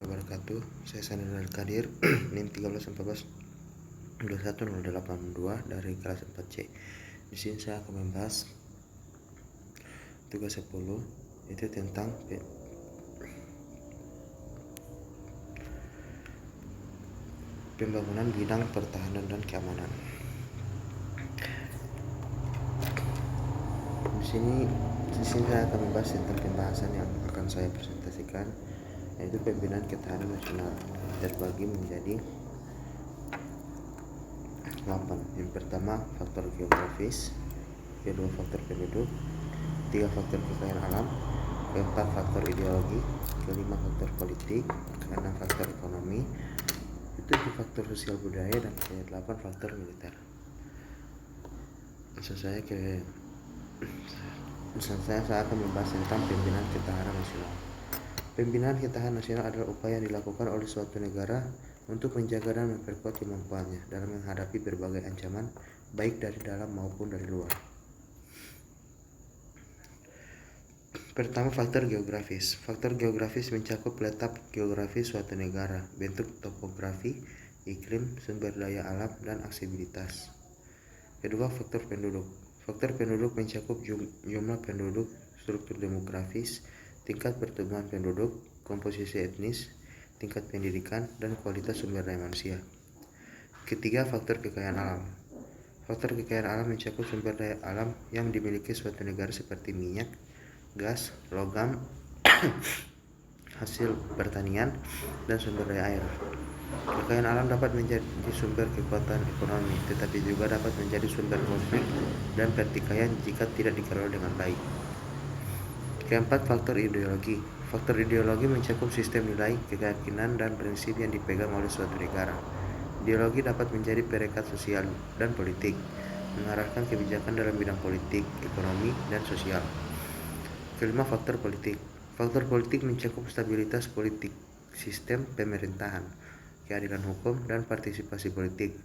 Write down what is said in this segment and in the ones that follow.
Wabarakatuh. Saya Sanadal Kadir, NIM 1314210882 dari kelas 4C. Di sini saya akan membahas tugas 10, itu tentang pembangunan bidang pertahanan dan keamanan. Di sini saya akan membahas tentang pembahasan yang akan saya presentasikan, yaitu pembinaan ketahanan nasional terbagi menjadi 8. Yang pertama, faktor geografis, kedua faktor penduduk, tiga faktor kekayaan alam, keempat faktor ideologi, kelima faktor politik, keenam faktor ekonomi, ketujuh faktor sosial budaya, dan ke-8 faktor militer. Saya akan membahas tentang pembinaan ketahanan nasional. Pembinaan ketahanan nasional adalah upaya yang dilakukan oleh suatu negara untuk menjaga dan memperkuat kemampuannya dalam menghadapi berbagai ancaman, baik dari dalam maupun dari luar. Pertama, faktor geografis. Faktor geografis mencakup letak geografis suatu negara, bentuk topografi, iklim, sumber daya alam, dan aksesibilitas. Kedua, faktor penduduk. Faktor penduduk mencakup jumlah penduduk, struktur demografis, tingkat pertumbuhan penduduk, komposisi etnis, tingkat pendidikan, dan kualitas sumber daya manusia. Ketiga, faktor kekayaan alam. Faktor kekayaan alam mencakup sumber daya alam yang dimiliki suatu negara seperti minyak, gas, logam, hasil pertanian, dan sumber daya air. Kekayaan alam dapat menjadi sumber kekuatan ekonomi, tetapi juga dapat menjadi sumber konflik dan pertikaian jika tidak dikelola dengan baik. Keempat, faktor ideologi. Faktor ideologi mencakup sistem nilai, keyakinan, dan prinsip yang dipegang oleh suatu negara. Ideologi dapat menjadi perekat sosial dan politik, mengarahkan kebijakan dalam bidang politik, ekonomi, dan sosial. Kelima, faktor politik. Faktor politik mencakup stabilitas politik, sistem pemerintahan, keadilan hukum, dan partisipasi politik.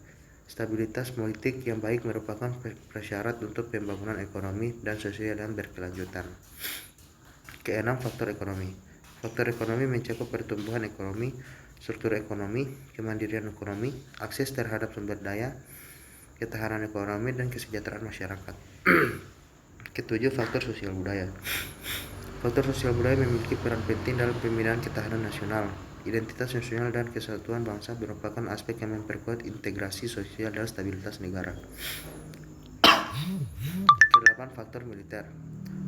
Stabilitas politik yang baik merupakan prasyarat untuk pembangunan ekonomi dan sosial yang berkelanjutan. Keenam, faktor ekonomi. Faktor ekonomi mencakup pertumbuhan ekonomi, struktur ekonomi, kemandirian ekonomi, akses terhadap sumber daya, ketahanan ekonomi, dan kesejahteraan masyarakat. Ketujuh, faktor sosial budaya. Faktor sosial budaya memiliki peran penting dalam pembinaan ketahanan nasional. Identitas nasional dan kesatuan bangsa merupakan aspek yang memperkuat integrasi sosial dan stabilitas negara. Kedelapan, faktor militer.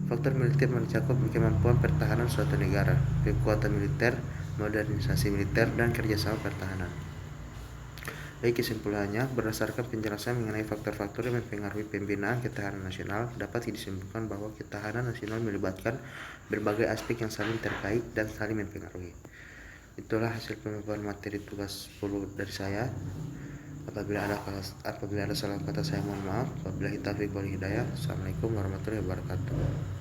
Faktor militer mencakup kemampuan pertahanan suatu negara, kekuatan militer, modernisasi militer, dan kerjasama pertahanan. Baik, kesimpulannya, berdasarkan penjelasan mengenai faktor-faktor yang mempengaruhi pembinaan ketahanan nasional, dapat disimpulkan bahwa ketahanan nasional melibatkan berbagai aspek yang saling terkait dan saling mempengaruhi. Itulah hasil pemaparan materi tugas 10 dari saya. Apabila ada salah kata, saya mohon maaf. Wabillahi taufiq wal hidayah. Assalamualaikum warahmatullahi wabarakatuh.